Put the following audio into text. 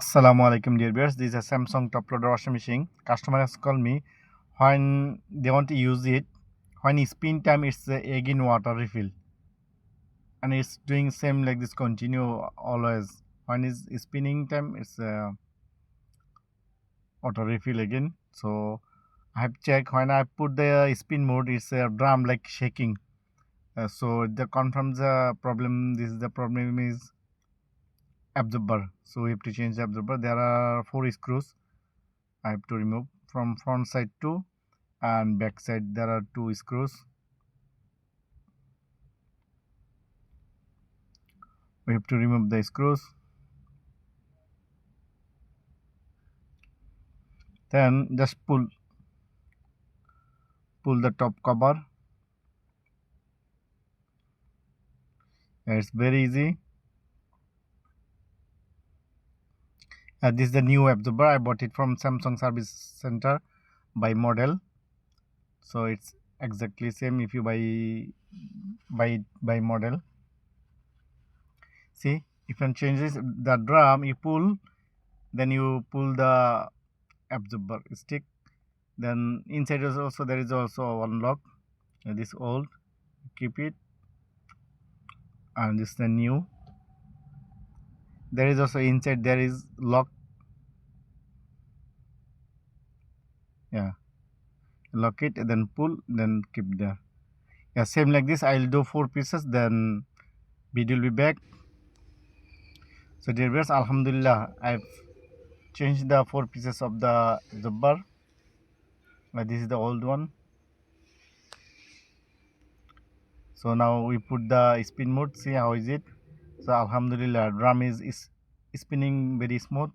Assalamu alaikum dear viewers. This is a Samsung top loader washing machine. Customer has called me when they want to use it. When spin time it's again water refill and it's doing same like this continue always. When is spinning time it's water refill again. So I have checked when I put the spin mode it's a drum like shaking. So the confirms the problem. This is the problem is absorber. So we have to change the absorber. There are 4 screws. I have to remove from front side too, and back side there are 2 screws. We have to remove the screws, then just pull the top cover. It's very easy. This is the new absorber. I bought it from Samsung Service Center by model, so it's exactly same if you buy model. See, if you changes the drum, you pull, then you pull the absorber stick. Then inside is also there is also one lock. This old, keep it, and this is the new. There is also inside there is lock. Yeah, lock it, then pull, then keep there. Yeah, same like this. I'll do 4 pieces, then video will be back. So dear viewers, alhamdulillah, I've changed the 4 pieces of the zubbar. This is the old one. So now we put the spin mode. See how is it? So alhamdulillah, drum is spinning very smooth.